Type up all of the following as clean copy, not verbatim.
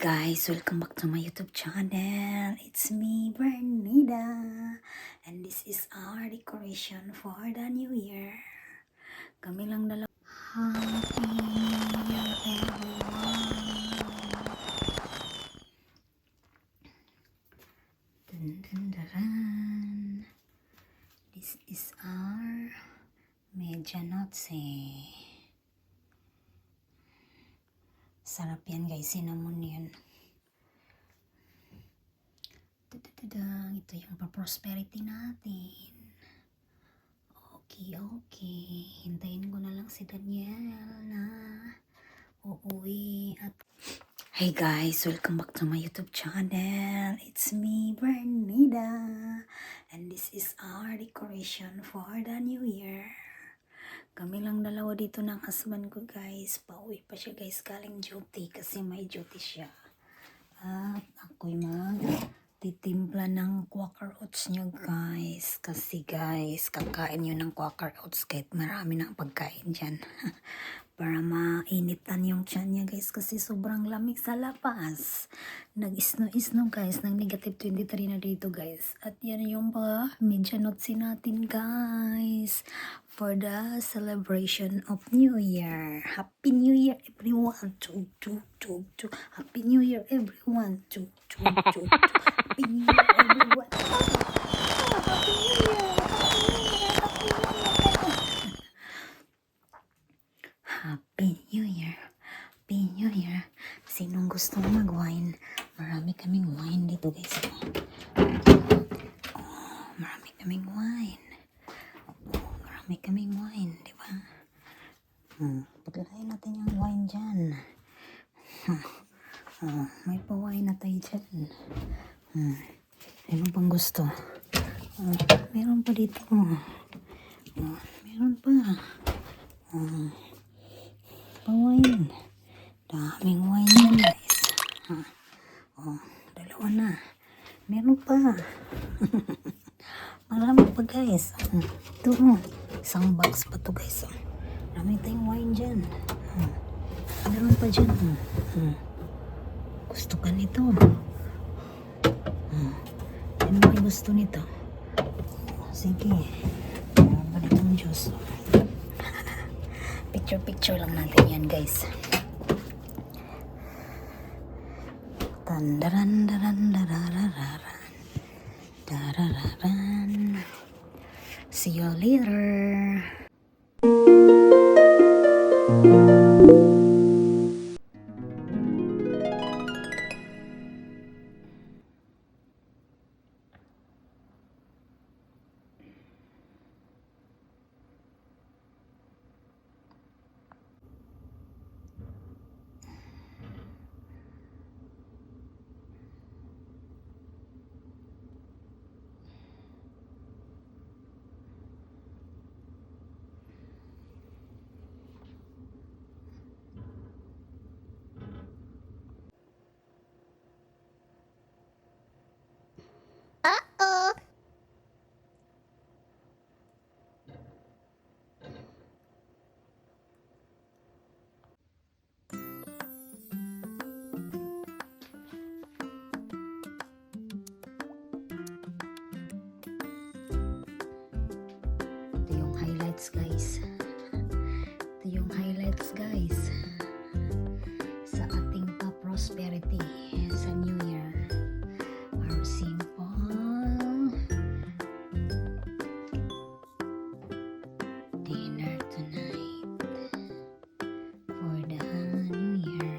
Guys, welcome back to my YouTube channel. It's me, Bernida. And this is our decoration for the new year. Kami lang dalawa. Happy New Year, everyone. Dun, dun, dun. This is our medianoche. Sarap yan guys, cinnamon yun. Ito yung prosperity natin. Okay. Hintayin ko na lang si Daniel na uuwi at... Hey guys, welcome back to my YouTube channel. It's me, Bernida. And this is our decoration for the new year. Kami lang dalawa dito ng husband ko guys. Pauwi pa siya guys galing duty kasi may duty siya. At ako'y magtitimpla ng Quaker Oats niya guys. Kasi guys, kakain yun ng Quaker Oats kahit marami ng pagkain dyan. Para mainitan yung tiyan niya guys kasi sobrang lamig sa labas. Nag-isno guys, ng negative 23 na dito guys. At yan yung medianoche natin guys. For the celebration of New Year. Happy New Year everyone. Happy New Year everyone. Happy New Year everyone. Happy New Year. Happy New Year. Happy New Year. Sinong gustong mag-wine? Marami kaming wine dito guys. Marami kaming wine. May kaming wine, di ba? Paglagay natin yung wine dyan. May pa-wine na tayo dyan. Meron pang gusto. Meron pa dito. Meron pa. Pa-wine. Daming wine yan, guys. Dalawa na. Meron pa. Marami pa guys. Ito isang box pa to guys. Marami tayong wine dyan. Meron pa dyan. Gusto ka nito? Ano may gusto nito? Sige. Meron pa ditong juice. Picture lang natin yan guys. Darararan. See you later. Guys, ito yung highlights guys sa ating prosperity sa New Year. Our simple dinner tonight for the New Year.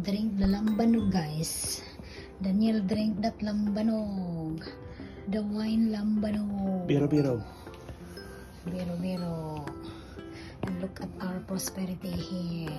Drink the lambanog guys. Daniel drink that lambanog. The wine lambano. Biro-biro. Biro. And look at our prosperity here.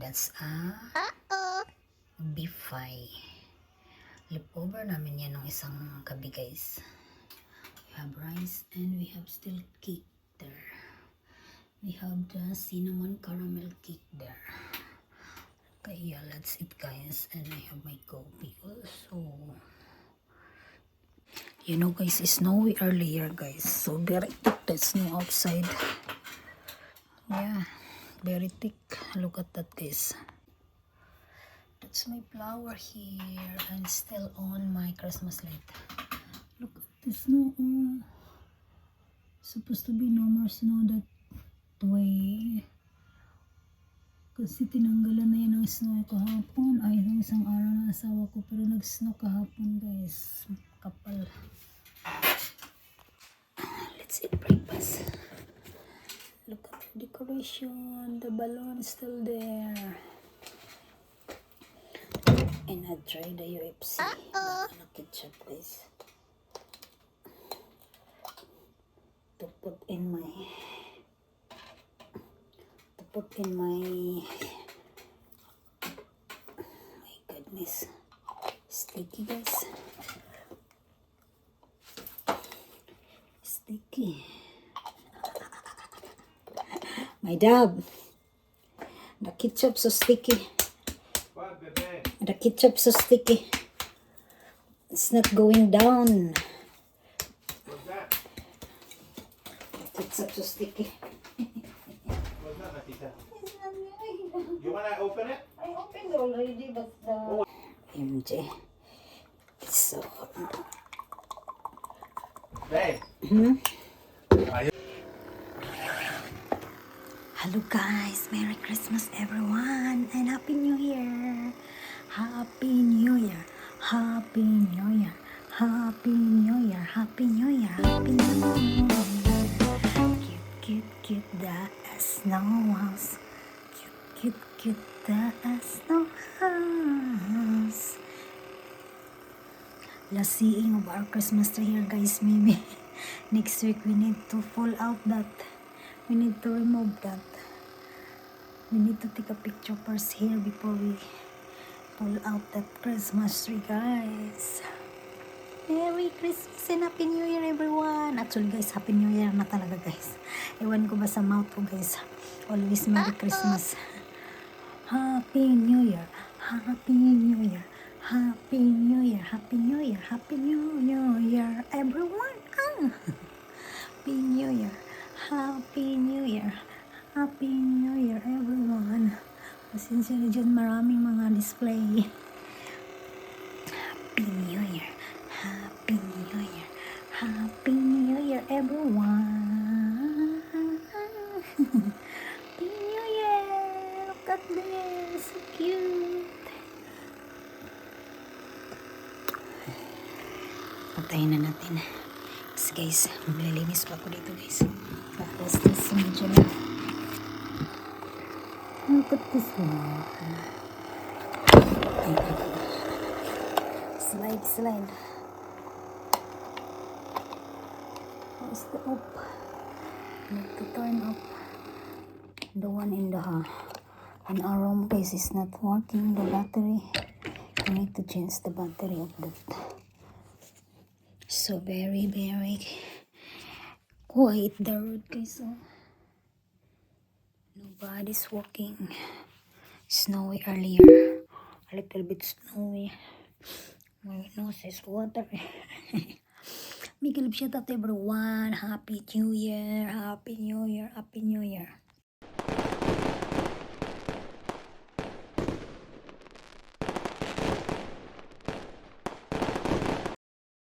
That's a beef fry. Leftover namin yan ng isang gabi, guys. We have rice and we have still cake there. We have the cinnamon caramel cake there. Okay, yeah, that's it, guys. And I have my coffee also. You know, guys, it's snowy earlier, guys. So very thick the snow outside. Yeah, very thick. Look at that, guys. That's my flower here and still on my Christmas light. Look at the snow. Oh. Supposed to be no more snow that way. Kasi tinanggalan na yan ng snow kahapon. Ay, ng isang araw na asawa ko. Pero nag-snow kahapon, guys. Kapal. Let's eat breakfast. Look at the decoration. The balloon still there. And I tried the UFC. Banana ketchup, guys. To put in my my goodness, sticky, guys. Sticky. My dab. The ketchup so sticky. The ketchup so sticky. It's not going down. What's that? The ketchup so sticky. What's that, Matita? You wanna open it? I opened already, but the MJ, it's so hot. Hey. Hello, guys, Merry Christmas, everyone, and Happy New Year. Happy New Year. Happy New Year. Happy New Year. Happy New Year. Happy New Year. Cute, the snow house. Cute, the snow house. Last seeing of our Christmas tree here, guys. Maybe next week we need to pull out that. We need to remove that. We need to take a picture first here before we pull out that Christmas tree, guys. Merry Christmas and Happy New Year, everyone. Actually, guys, Happy New Year na talaga, guys. Ewan ko ba sa mouth ko, guys. Always Merry Christmas. Happy New Year. Happy New Year. Happy New Year. Happy New Year. Happy New Year, everyone. Happy New Year. Happy New Year. Happy New Year, everyone. Pasensya na dyan, maraming mga display. Happy New Year. Happy New Year. Happy New Year, everyone. Happy New Year. Look at this. So cute. Patayin na natin. Guys, maglilinis pa ako dito, guys. Tapos this medyo na. Look at this one. Slide. is the off. Need to turn off the one in our room case is not working, the battery. I need to change the battery of that. So very quiet the road guys. So nobody's walking. Snowy earlier, a little bit snowy. My nose is water. Big love shout out to everyone. Happy New Year, Happy New Year, Happy New Year.